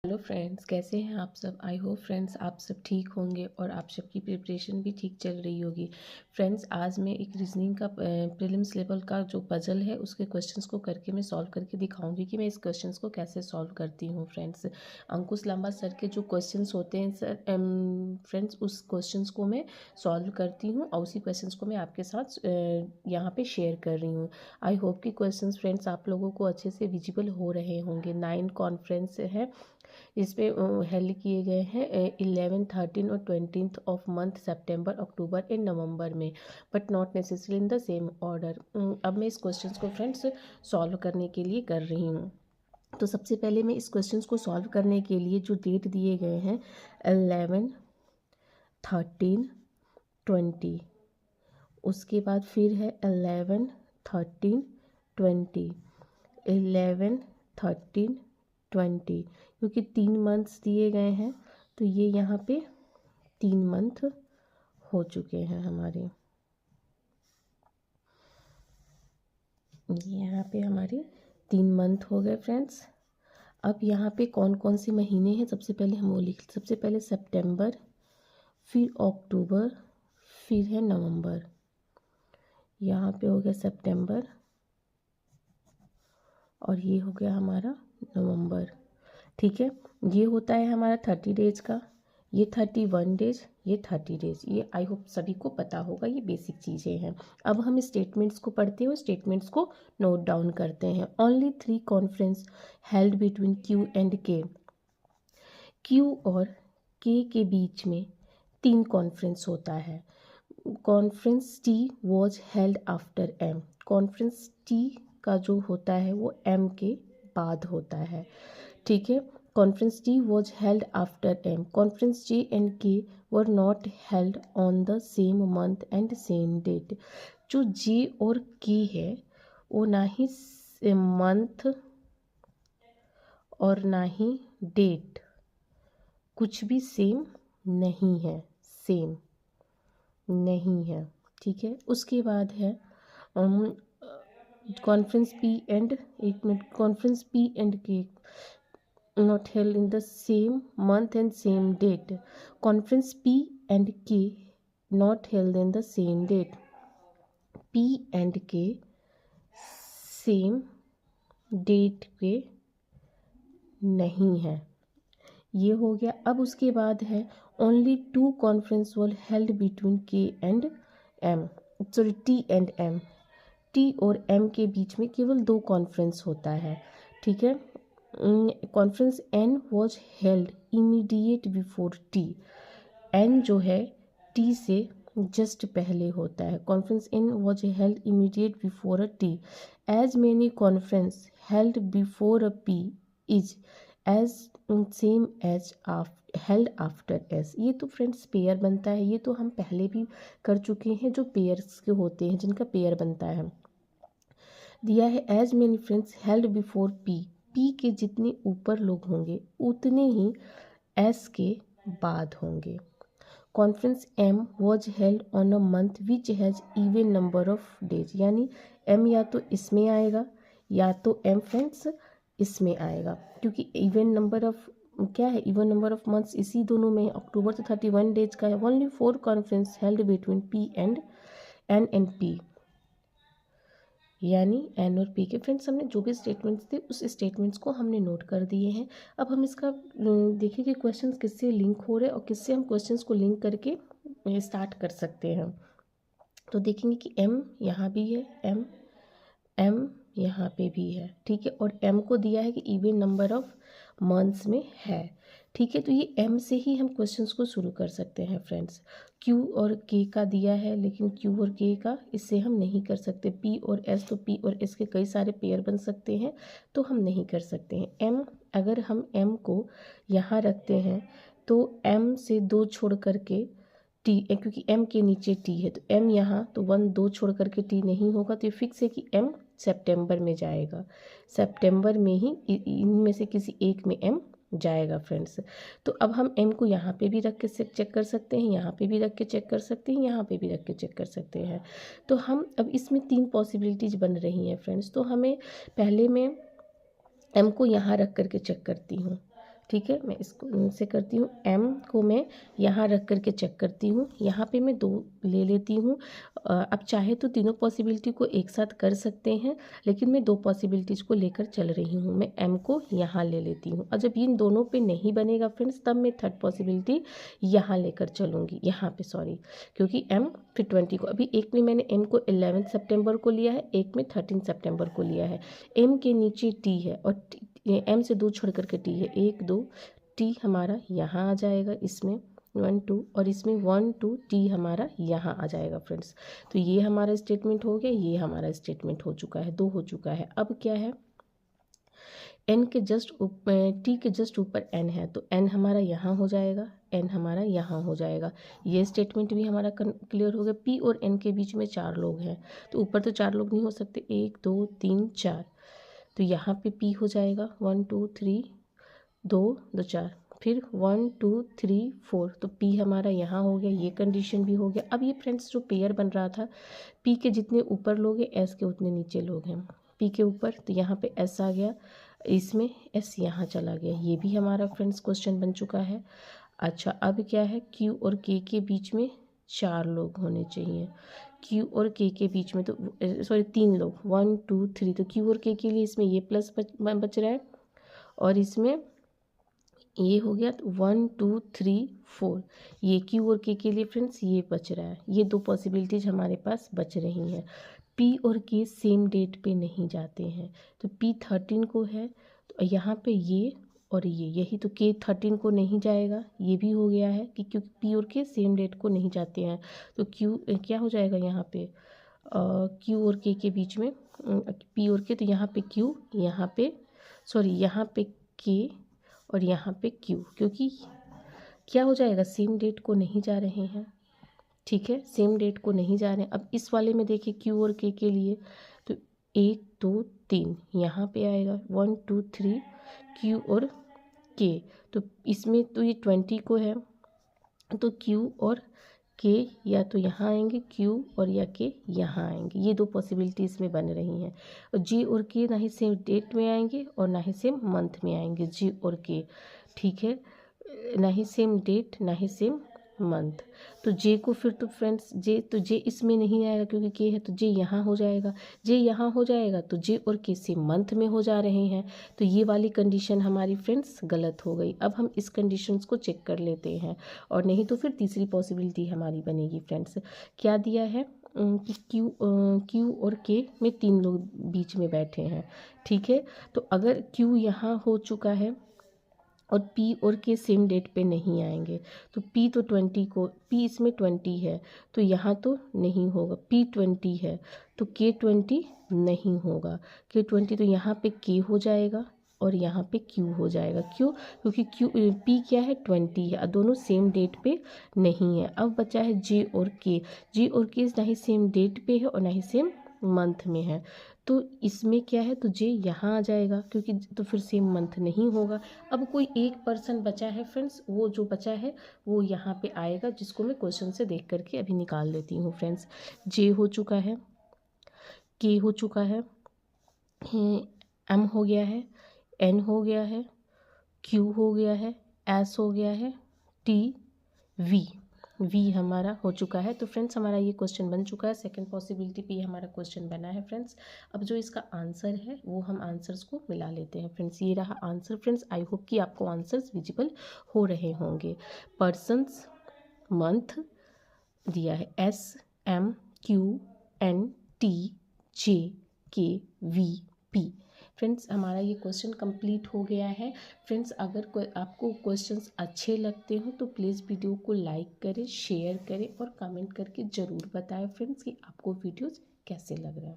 Hello friends, कैसे हैं आप सब। आई होप फ्रेंड्स आप सब ठीक होंगे और आप सबकी प्रिपरेशन भी ठीक चल रही होगी। फ्रेंड्स आज मैं एक रीजनिंग का प्रीलिम्स लेवल का जो पजल है उसके क्वेश्चंस को करके मैं सॉल्व करके दिखाऊंगी कि मैं इस क्वेश्चंस को कैसे सॉल्व करती हूँ। फ्रेंड्स अंकुश लांबा सर के जो क्वेश्चंस होते हैं सर फ्रेंड्स उस क्वेश्चंस को मैं सॉल्व करती हूँ और उसी क्वेश्चंस को मैं आपके साथ यहाँ पे शेयर कर रही हूँ। आई होप कि क्वेश्चंस फ्रेंड्स आप लोगों को अच्छे से विजिबल हो रहे होंगे। 9 कॉन्फ्रेंस है इस पे हेल्ड किए गए हैं 11, 13 और 20 of month September, October and November में, but not necessary in the same order. अब मैं इस क्वेश्चंस को फ्रेंड्स सॉल्व करने के लिए कर रही हूँ। तो सबसे पहले मैं इस क्वेश्चंस को सॉल्व करने के लिए जो डेट दिए गए हैं 11, 13, 20, उसके बाद फिर है 11, 13, 20, 11, 13, 20, क्योंकि 3 मंथ्स दिए गए हैं तो ये यहाँ पे 3 मंथ हो चुके हैं हमारे। ये यहाँ पे हमारे 3 मंथ हो गए फ्रेंड्स। अब यहाँ पे कौन कौन से महीने हैं सबसे पहले हम वो लिख, सबसे पहले सितंबर, फिर अक्टूबर, फिर है नवंबर। यहाँ पे हो गया सितंबर और ये हो गया हमारा नवंबर। ठीक है, ये होता है हमारा 30 डेज का, ये 31 डेज, ये 30 डेज। ये आई होप सभी को पता होगा, ये बेसिक चीज़ें हैं। अब हम स्टेटमेंट्स को पढ़ते हैं, स्टेटमेंट्स को नोट डाउन करते हैं। Only 3 conference held between Q and K. Q और के बीच में 3 कॉन्फ्रेंस होता है। Conference T was held after M. Conference T का जो होता है वो एम के बाद होता है। ठीक है, conference T was held after M. Conference J and K were not held on the same month and same date. जो जे और के है वो ना ही मंथ और ना ही डेट, कुछ भी सेम नहीं है, सेम नहीं है। ठीक है, उसके बाद है कॉन्फ्रेंस पी एंड, एक मिनट, कॉन्फ्रेंस पी एंड के not held in the same month and same date. Conference P and K not held in the same date. P and K same date पे नहीं है, ये हो गया। अब उसके बाद है only 2 conference were held between K and M, sorry T and M। T और M के बीच में केवल 2 कॉन्फ्रेंस होता है। ठीक है, conference N was held immediate before T. N जो है टी से जस्ट पहले होता है। Conference N was held immediate before a T. As many conference held before a P is as same as held after S. ये तो friends pair बनता है, ये तो हम पहले भी कर चुके हैं, जो पेयर्स के होते हैं जिनका पेयर बनता है। दिया है as many friends held before P. P के जितने ऊपर लोग होंगे उतने ही एस के बाद होंगे। Conference M was held on a month which has even number of days. यानी एम या तो इसमें आएगा या तो एम फ्रेंड्स इसमें आएगा, क्योंकि इवन नंबर ऑफ क्या है, इवन नंबर ऑफ मंथ्स इसी दोनों में। अक्टूबर तो 31 डेज का है। Only 4 conference held between P and N and P, यानी एन और पी के। फ्रेंड्स हमने जो भी स्टेटमेंट्स थे उस स्टेटमेंट्स को हमने नोट कर दिए हैं। अब हम इसका देखिए कि क्वेश्चंस किससे लिंक हो रहे हैं और किससे हम क्वेश्चंस को लिंक करके स्टार्ट कर सकते हैं। तो देखेंगे कि एम यहाँ भी है, एम यहाँ पे भी है। ठीक है, और एम को दिया है कि इवन नंबर ऑफ मंथ्स में है। ठीक है, तो ये एम से ही हम क्वेश्चंस को शुरू कर सकते हैं फ्रेंड्स। क्यू और के का दिया है, लेकिन क्यू और के का इससे हम नहीं कर सकते। पी और एस, तो पी और एस के कई सारे पेयर बन सकते हैं, तो हम नहीं कर सकते हैं। एम, अगर हम एम को यहाँ रखते हैं तो एम से 2 छोड़ करके टी, क्योंकि एम के नीचे टी है तो एम यहाँ, तो 1 2 छोड़ करके टी नहीं होगा, तो ये फिक्स है कि एम सितंबर में जाएगा। सितंबर में ही इनमें से किसी एक में एम जाएगा फ्रेंड्स। तो अब हम एम को यहाँ पे भी रख के चेक कर सकते हैं, यहाँ पे भी रख के चेक कर सकते हैं, यहाँ पे भी रख के चेक कर सकते हैं। तो हम अब इसमें 3 पॉसिबिलिटीज बन रही हैं फ्रेंड्स। तो हमें पहले मैं एम को यहाँ रख करके चेक करती हूँ। ठीक है, मैं इसको से करती हूँ। m को मैं यहाँ रख करके चेक करती हूँ, यहाँ पे मैं 2 ले लेती हूँ। अब चाहे तो तीनों पॉसिबिलिटी को एक साथ कर सकते हैं, लेकिन मैं 2 पॉसिबिलिटीज़ को लेकर चल रही हूँ। मैं m को यहाँ ले लेती हूँ, और जब इन दोनों पे नहीं बनेगा फ्रेंड्स, तब मैं थर्ड पॉसिबिलिटी यहाँ लेकर चलूँगी, यहाँ पे सॉरी, क्योंकि m फिर 20 को, अभी एक में मैंने m को 11 सितंबर को लिया है, एक में 13 सितंबर को लिया है। m के नीचे t है, और m से 2 छोड़ करके t है, 1 2 t हमारा यहाँ आ जाएगा, इसमें 1 2, और इसमें 1 2 t हमारा यहाँ आ जाएगा फ्रेंड्स। तो ये हमारा स्टेटमेंट हो गया, ये हमारा स्टेटमेंट हो चुका है, 2 हो चुका है। अब क्या है, n के जस्ट t के जस्ट ऊपर n है, तो n हमारा यहाँ हो जाएगा, n हमारा यहाँ हो जाएगा। ये स्टेटमेंट भी हमारा क्लियर हो गया। p और n के बीच में 4 लोग हैं, तो ऊपर तो 4 लोग नहीं हो सकते, 1 2 3 4, तो यहाँ पे p हो जाएगा 1 2 3 2 2 4, फिर 1 2 3 4, तो p हमारा यहाँ हो गया, ये कंडीशन भी हो गया। अब ये फ्रेंड्स जो पेयर बन रहा था, p के जितने ऊपर लोग हैं s के उतने नीचे लोग हैं। p के ऊपर तो यहाँ पे s आ गया, इसमें s यहाँ चला गया, ये भी हमारा फ्रेंड्स क्वेश्चन बन चुका है। अच्छा, अब क्या है, q और k के बीच में 4 लोग होने चाहिए, q और k के बीच में तो सॉरी 3 लोग, 1 2 3, तो q और k के लिए इसमें ये प्लस बच रहा है, और इसमें ये हो गया, तो 1 2 3 4, ये q और k के लिए फ्रेंड्स ये बच रहा है। ये 2 पॉसिबिलिटीज हमारे पास बच रही हैं। p और k सेम डेट पे नहीं जाते हैं, तो p 13 को है, तो यहाँ पे ये और ये, यही तो k 13 को नहीं जाएगा, ये भी हो गया है कि क्योंकि p और k सेम डेट को नहीं जाते हैं, तो q क्या हो जाएगा यहाँ पे, q और k के बीच में p और k, तो यहाँ पे q, यहाँ पे सॉरी यहाँ पे k और यहाँ पे q, क्योंकि क्या हो जाएगा, सेम डेट को नहीं जा रहे हैं। ठीक है, सेम डेट को नहीं जा रहे हैं। अब इस वाले में देखिए q और k के लिए, तो 1 2 3 यहाँ पे आएगा, 1 2 3 q और k, तो इसमें तो ये 20 को है, तो q और k या तो यहाँ आएंगे, q और या k यहाँ आएंगे, ये 2 पॉसिबिलिटी इसमें बन रही हैं। और g और k ना ही सेम डेट में आएंगे और ना ही सेम मंथ में आएंगे, g और k, ठीक है, ना ही सेम डेट ना ही सेम मंथ। तो जे को फिर तो फ्रेंड्स जे इसमें नहीं आएगा, क्योंकि के है, तो जे यहाँ हो जाएगा, जे यहाँ हो जाएगा, तो जे और के सेम मंथ में हो जा रहे हैं, तो ये वाली कंडीशन हमारी फ्रेंड्स गलत हो गई। अब हम इस कंडीशंस को चेक कर लेते हैं, और नहीं तो फिर तीसरी पॉसिबिलिटी हमारी बनेगी फ्रेंड्स। क्या दिया है कि क्यू और के में 3 लोग बीच में बैठे हैं, ठीक है, तो अगर क्यू यहाँ हो चुका है और p और k सेम डेट पे नहीं आएंगे, तो p तो 20 को, p इसमें 20 है, तो यहाँ तो नहीं होगा, p 20 है तो k 20 नहीं होगा, k 20, तो यहाँ पे k हो जाएगा और यहाँ पे q हो जाएगा। क्यों, क्योंकि p क्या है, 20 है, दोनों सेम डेट पे नहीं है। अब बचा है j और k ना ही सेम डेट पे है और ना ही सेम मंथ में है, तो इसमें क्या है, तो जे यहाँ आ जाएगा, क्योंकि तो फिर सेम मंथ नहीं होगा। अब कोई एक पर्सन बचा है फ्रेंड्स, वो जो बचा है वो यहाँ पे आएगा, जिसको मैं क्वेश्चन से देख करके अभी निकाल देती हूँ फ्रेंड्स। जे हो चुका है, के हो चुका है, एम हो गया है, एन हो गया है, क्यू हो गया है, एस हो गया है, टी, वी हमारा हो चुका है। तो फ्रेंड्स हमारा ये क्वेश्चन बन चुका है, सेकंड पॉसिबिलिटी पे हमारा क्वेश्चन बना है फ्रेंड्स। अब जो इसका आंसर है वो हम आंसर्स को मिला लेते हैं फ्रेंड्स। ये रहा आंसर फ्रेंड्स, आई होप कि आपको आंसर्स विजिबल हो रहे होंगे। पर्सन्स, मंथ दिया है SMQNTJKVP। फ्रेंड्स हमारा ये क्वेश्चन कंप्लीट हो गया है। फ्रेंड्स अगर आपको क्वेश्चंस अच्छे लगते हो तो प्लीज़ वीडियो को लाइक करें, शेयर करें और कमेंट करके ज़रूर बताएं फ्रेंड्स कि आपको वीडियोस कैसे लग रहा है।